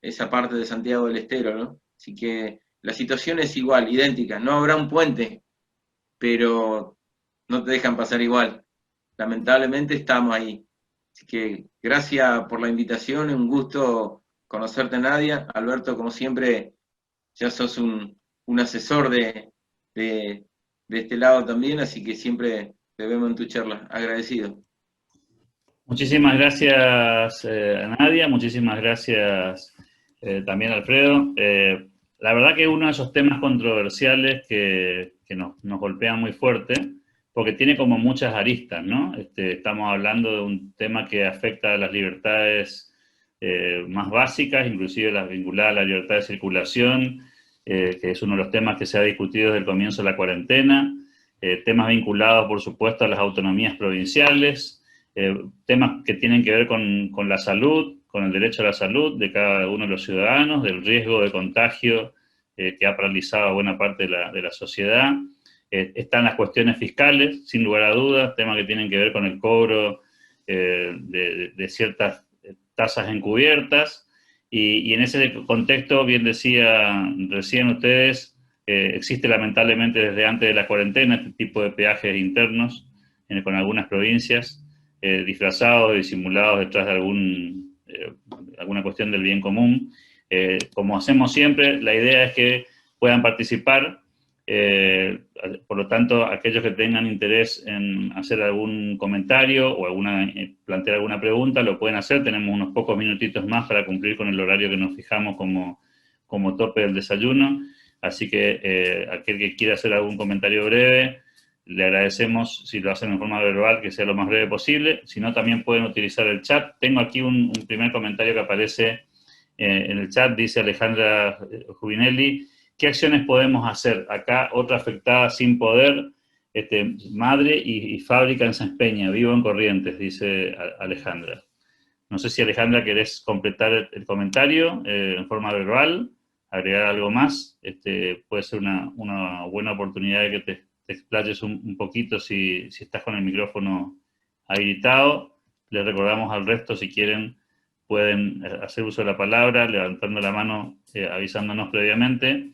esa parte de Santiago del Estero, ¿no? Así que la situación es igual, idéntica, no habrá un puente, pero no te dejan pasar igual. Lamentablemente estamos ahí. Así que gracias por la invitación, un gusto conocerte, Nadia. Alberto, como siempre, ya sos un asesor de este lado también, así que siempre te vemos en tu charla. Agradecido. Muchísimas gracias, Nadia, muchísimas gracias también, Alfredo. La verdad que uno de esos temas controversiales que nos golpean muy fuerte, porque tiene como muchas aristas, ¿no? Estamos hablando de un tema que afecta a las libertades más básicas, inclusive las vinculadas a la libertad de circulación, que es uno de los temas que se ha discutido desde el comienzo de la cuarentena, temas vinculados, por supuesto, a las autonomías provinciales, temas que tienen que ver con la salud, con el derecho a la salud de cada uno de los ciudadanos, del riesgo de contagio que ha paralizado a buena parte de la sociedad. Están las cuestiones fiscales, sin lugar a dudas, temas que tienen que ver con el cobro de ciertas tasas encubiertas, y en ese contexto, bien decían recién ustedes, existe lamentablemente desde antes de la cuarentena este tipo de peajes internos con algunas provincias, disfrazados y disimulados detrás de alguna cuestión del bien común. Como hacemos siempre, la idea es que puedan participar, por lo tanto, aquellos que tengan interés en hacer algún comentario o plantear alguna pregunta, lo pueden hacer. Tenemos unos pocos minutitos más para cumplir con el horario que nos fijamos como tope del desayuno, así que aquel que quiera hacer algún comentario breve, le agradecemos si lo hacen en forma verbal, que sea lo más breve posible. Si no, también pueden utilizar el chat. Tengo aquí un primer comentario que aparece en el chat. Dice Alejandra Jubinelli: ¿qué acciones podemos hacer? Acá otra afectada sin poder, madre y fábrica en San Peña, vivo en Corrientes, dice Alejandra. No sé si, Alejandra, querés completar el comentario en forma verbal, agregar algo más. Puede ser una buena oportunidad de que te explayes un poquito si estás con el micrófono habilitado. Les recordamos al resto, si quieren, pueden hacer uso de la palabra, levantando la mano, avisándonos previamente,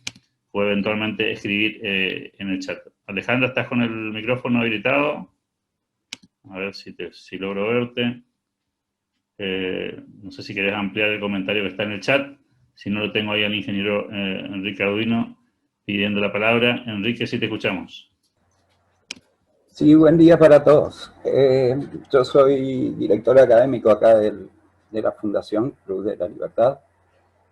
o eventualmente escribir en el chat. Alejandra, ¿estás con el micrófono habilitado? A ver si logro verte. No sé si querés ampliar el comentario que está en el chat. Si no, lo tengo ahí al ingeniero Enrique Arduino pidiendo la palabra. Enrique, sí te escuchamos. Sí, buen día para todos. Yo soy director académico acá de la Fundación Cruz de la Libertad,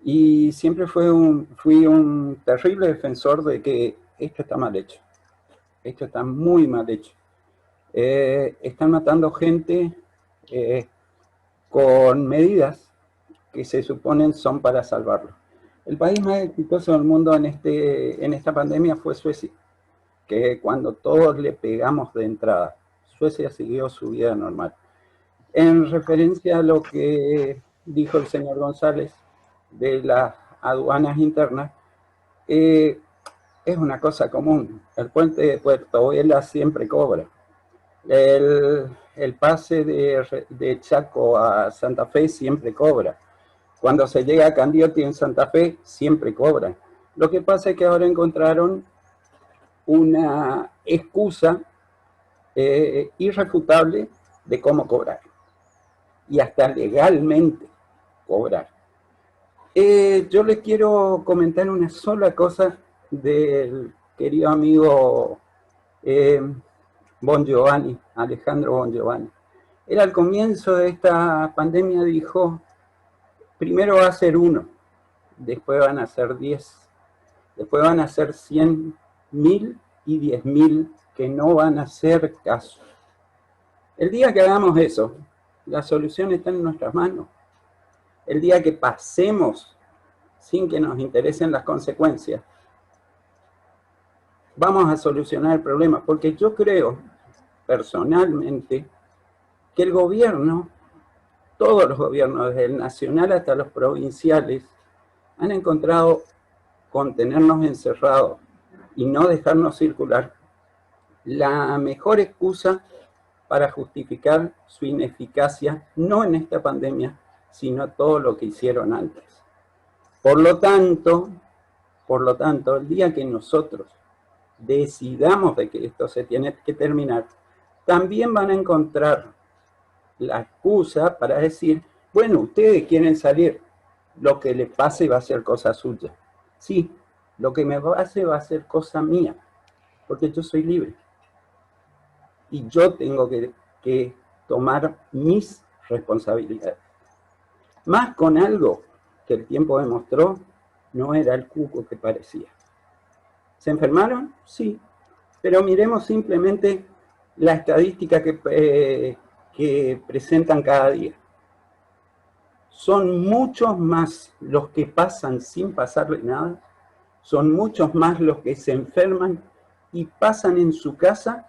y siempre fui un terrible defensor de que esto está mal hecho. Esto está muy mal hecho. Están matando gente con medidas que se suponen son para salvarlo. El país más exitoso del mundo en esta pandemia fue Suecia, que cuando todos le pegamos de entrada, Suecia siguió su vida normal. En referencia a lo que dijo el señor González de las aduanas internas, es una cosa común. El puente de Puerto Vela siempre cobra. El pase de Chaco a Santa Fe siempre cobra. Cuando se llega a Candioti en Santa Fe, siempre cobran. Lo que pasa es que ahora encontraron una excusa irrefutable de cómo cobrar, y hasta legalmente cobrar. Yo les quiero comentar una sola cosa del querido amigo Bongiovanni, Alejandro Bongiovanni. Él al comienzo de esta pandemia dijo: primero va a ser 1, después van a ser 10, después van a ser 100.000 y 10.000 que no van a hacer caso. El día que hagamos eso, la solución está en nuestras manos. El día que pasemos sin que nos interesen las consecuencias, vamos a solucionar el problema, porque yo creo personalmente que el gobierno, todos los gobiernos, desde el nacional hasta los provinciales, han encontrado con tenernos encerrados y no dejarnos circular la mejor excusa para justificar su ineficacia, no en esta pandemia, sino todo lo que hicieron antes. Por lo tanto, el día que nosotros decidamos de que esto se tiene que terminar, también van a encontrar la excusa para decir, bueno, ustedes quieren salir, lo que les pase va a ser cosa suya. Sí, lo que me pase va a ser cosa mía, porque yo soy libre. Y yo tengo que tomar mis responsabilidades. Más con algo que el tiempo demostró, no era el cuco que parecía. ¿Se enfermaron? Sí. Pero miremos simplemente la estadística que presentan cada día. Son muchos más los que pasan sin pasarle nada, son muchos más los que se enferman y pasan en su casa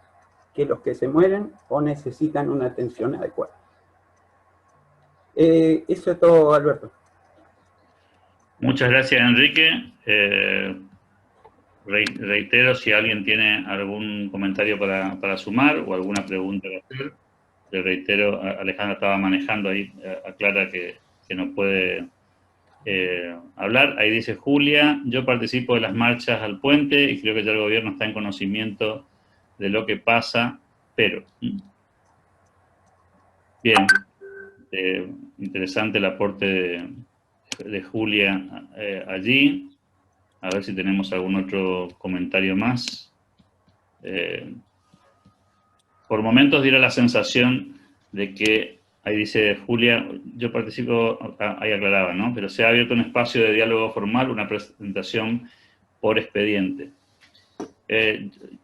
que los que se mueren o necesitan una atención adecuada. Eso es todo, Alberto. Muchas gracias, Enrique. Reitero, si alguien tiene algún comentario para sumar o alguna pregunta que hacer, le reitero, Alejandra estaba manejando ahí, aclara que no puede hablar. Ahí dice Julia, yo participo de las marchas al puente y creo que ya el gobierno está en conocimiento de lo que pasa, pero... Bien, interesante el aporte de Julia allí. A ver si tenemos algún otro comentario más. Por momentos diera la sensación de que, ahí dice Julia, yo participo, ahí aclaraba, ¿no? Pero se ha abierto un espacio de diálogo formal, una presentación por expediente.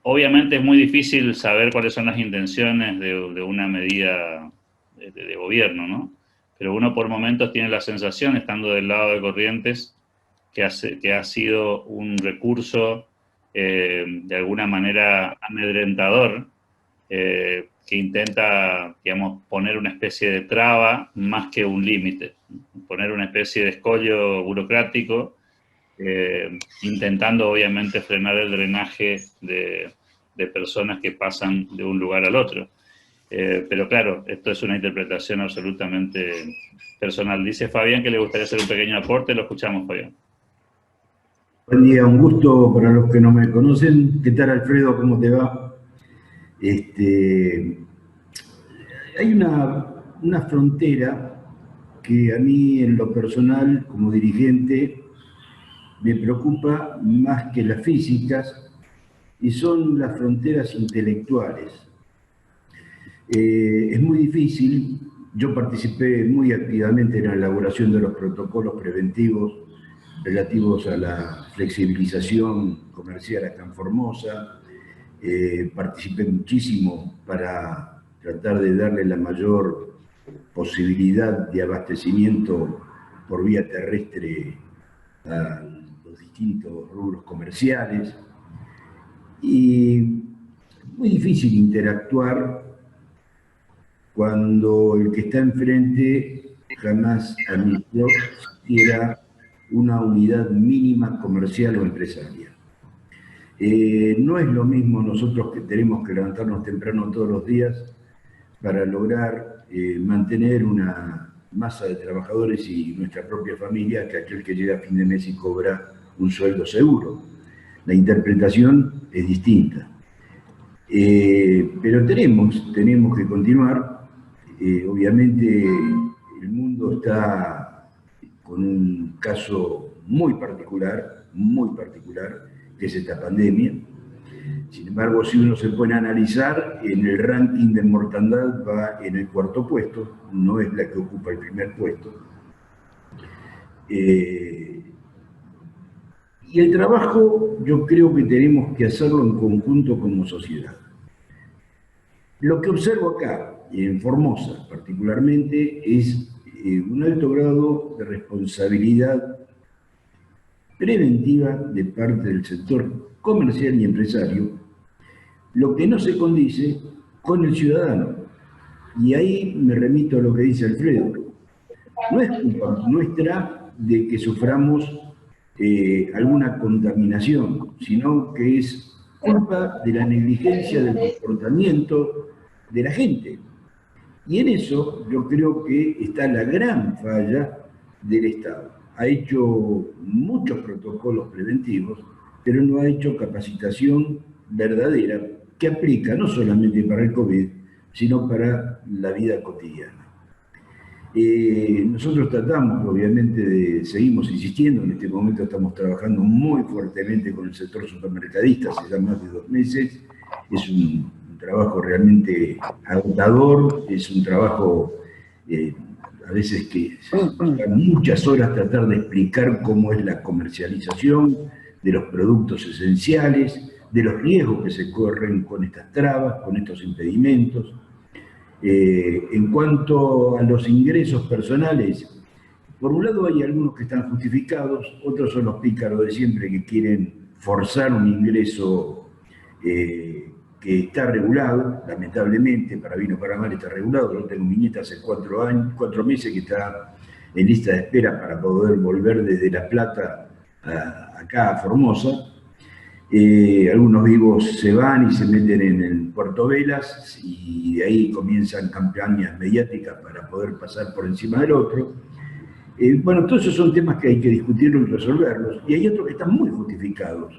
Obviamente es muy difícil saber cuáles son las intenciones de una medida de gobierno, ¿no? Pero uno por momentos tiene la sensación, estando del lado de Corrientes, que ha sido un recurso de alguna manera amedrentador, que intenta, digamos, poner una especie de traba más que un límite, poner una especie de escollo burocrático, intentando obviamente frenar el drenaje de personas que pasan de un lugar al otro. Pero claro, esto es una interpretación absolutamente personal. Dice Fabián que le gustaría hacer un pequeño aporte, lo escuchamos, Fabián. Buen día, un gusto para los que no me conocen. ¿Qué tal, Alfredo? ¿Cómo te va? Hay una frontera que a mí, en lo personal, como dirigente, me preocupa más que las físicas, y son las fronteras intelectuales. Es muy difícil. Yo participé muy activamente en la elaboración de los protocolos preventivos relativos a la flexibilización comercial acá en Formosa. Participé muchísimo para tratar de darle la mayor posibilidad de abastecimiento por vía terrestre a los distintos rubros comerciales. Y muy difícil interactuar cuando el que está enfrente jamás admitió siquiera una unidad mínima comercial o empresarial. No es lo mismo nosotros que tenemos que levantarnos temprano todos los días para lograr mantener una masa de trabajadores y nuestra propia familia que aquel que llega a fin de mes y cobra un sueldo seguro. La interpretación es distinta. Pero tenemos que continuar. Obviamente el mundo está con un caso muy particular, que es esta pandemia. Sin embargo, si uno se pone a analizar, en el ranking de mortandad va en el 4º puesto, no es la que ocupa el 1er puesto. Y el trabajo yo creo que tenemos que hacerlo en conjunto como sociedad. Lo que observo acá, en Formosa particularmente, es un alto grado de responsabilidad preventiva de parte del sector comercial y empresario, lo que no se condice con el ciudadano. Y ahí me remito a lo que dice Alfredo. No es culpa nuestra de que suframos alguna contaminación, sino que es culpa de la negligencia del comportamiento de la gente. Y en eso yo creo que está la gran falla del Estado. Ha hecho muchos protocolos preventivos, pero no ha hecho capacitación verdadera que aplica no solamente para el COVID, sino para la vida cotidiana. Nosotros tratamos, obviamente, seguimos insistiendo, en este momento estamos trabajando muy fuertemente con el sector supermercadista, hace ya más de 2 meses, es un trabajo realmente agotador, es un trabajo a veces que muchas horas tratar de explicar cómo es la comercialización de los productos esenciales, de los riesgos que se corren con estas trabas, con estos impedimentos. En cuanto a los ingresos personales, por un lado hay algunos que están justificados, otros son los pícaros de siempre que quieren forzar un ingreso que está regulado, lamentablemente, para bien o para mal está regulado. Yo tengo mi nieta hace 4 meses que está en lista de espera para poder volver desde La Plata acá a Formosa. Algunos vivos se van y se meten en el Puerto Velas y de ahí comienzan campañas mediáticas para poder pasar por encima del otro. Bueno, todos esos son temas que hay que discutirlos y resolverlos. Y hay otros que están muy justificados.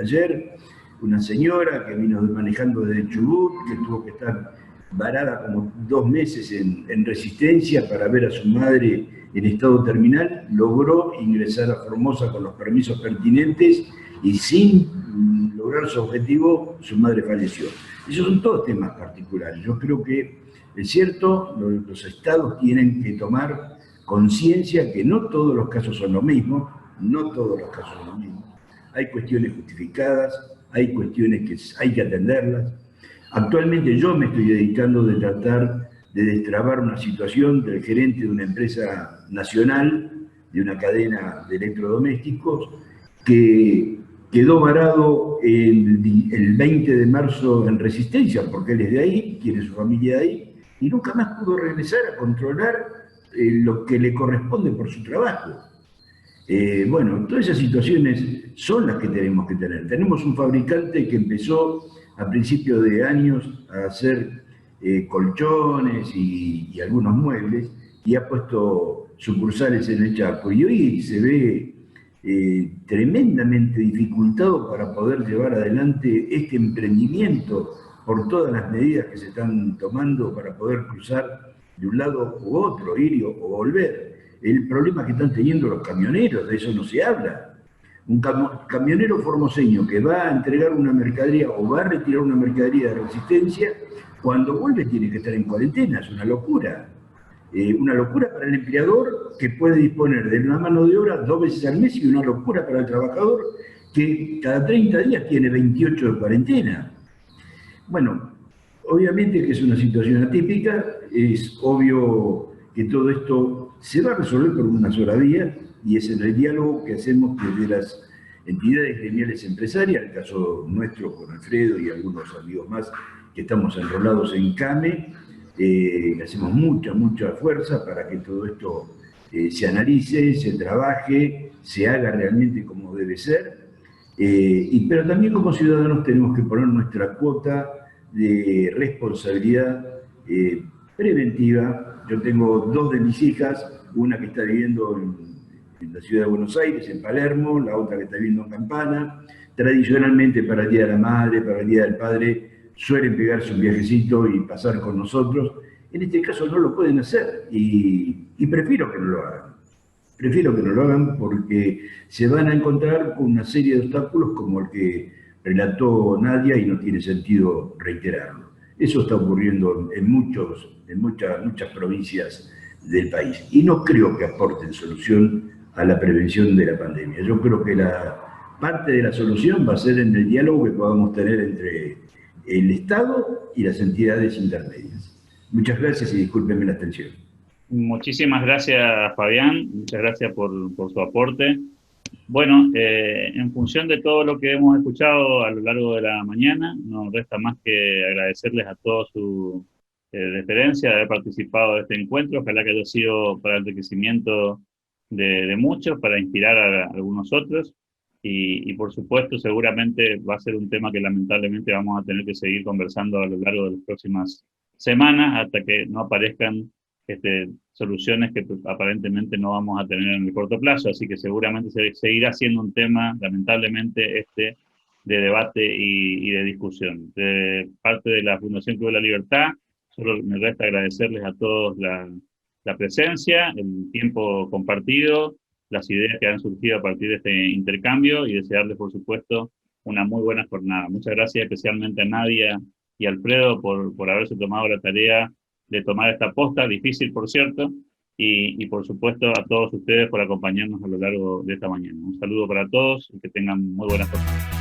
Ayer una señora que vino manejando desde Chubut, que tuvo que estar varada como 2 meses en Resistencia para ver a su madre en estado terminal, logró ingresar a Formosa con los permisos pertinentes y sin lograr su objetivo, su madre falleció. Esos son todos temas particulares. Yo creo que es cierto, los estados tienen que tomar conciencia que no todos los casos son lo mismo, no todos los casos son lo mismo. Hay cuestiones justificadas, hay cuestiones que hay que atenderlas. Actualmente yo me estoy dedicando de tratar de destrabar una situación del gerente de una empresa nacional, de una cadena de electrodomésticos, que quedó varado el 20 de marzo en Resistencia, porque él es de ahí, tiene su familia de ahí, y nunca más pudo regresar a controlar lo que le corresponde por su trabajo. Bueno, todas esas situaciones son las que tenemos que tener. Tenemos un fabricante que empezó a principios de años a hacer colchones y algunos muebles, y ha puesto sucursales en el Chaco, y hoy se ve tremendamente dificultado para poder llevar adelante este emprendimiento por todas las medidas que se están tomando para poder cruzar de un lado u otro, ir o volver. El problema que están teniendo los camioneros, de eso no se habla. Un camionero formoseño que va a entregar una mercadería o va a retirar una mercadería de Resistencia, cuando vuelve tiene que estar en cuarentena, es una locura. Una locura para el empleador que puede disponer de una mano de obra 2 veces al mes, y una locura para el trabajador que cada 30 días tiene 28 de cuarentena. Bueno, obviamente que es una situación atípica, es obvio que todo esto se va a resolver por una sola vía, y es en el diálogo que hacemos desde las entidades gremiales empresarias, el caso nuestro con Alfredo y algunos amigos más que estamos enrolados en CAME. Hacemos mucha fuerza para que todo esto se analice, se trabaje, se haga realmente como debe ser, pero también como ciudadanos tenemos que poner nuestra cuota de responsabilidad preventiva. Yo tengo 2 de mis hijas, una que está viviendo en la ciudad de Buenos Aires, en Palermo, la otra que está viviendo en Campana. Tradicionalmente para el Día de la Madre, para el Día del Padre, suelen pegarse un viajecito y pasar con nosotros. En este caso no lo pueden hacer y prefiero que no lo hagan. Prefiero que no lo hagan porque se van a encontrar con una serie de obstáculos como el que relató Nadia y no tiene sentido reiterarlo. Eso está ocurriendo en muchas provincias del país y no creo que aporten solución a la prevención de la pandemia. Yo creo que la parte de la solución va a ser en el diálogo que podamos tener entre el Estado y las entidades intermedias. Muchas gracias y discúlpenme la atención. Muchísimas gracias, Fabián. Muchas gracias por su aporte. Bueno, en función de todo lo que hemos escuchado a lo largo de la mañana, no resta más que agradecerles a todos su deferencia de haber participado de este encuentro. Ojalá que haya sido para el enriquecimiento de muchos, para inspirar a algunos otros. Y por supuesto, seguramente va a ser un tema que lamentablemente vamos a tener que seguir conversando a lo largo de las próximas semanas hasta que no aparezcan soluciones que aparentemente no vamos a tener en el corto plazo. Así que seguramente seguirá siendo un tema, lamentablemente, de debate y de discusión. De parte de la Fundación Club de la Libertad, Solo me resta agradecerles a todos la presencia, el tiempo compartido, las ideas que han surgido a partir de este intercambio y desearles, por supuesto, una muy buena jornada. Muchas gracias especialmente a Nadia y Alfredo por haberse tomado la tarea de tomar esta posta, difícil por cierto, y por supuesto a todos ustedes por acompañarnos a lo largo de esta mañana. Un saludo para todos y que tengan muy buenas jornadas.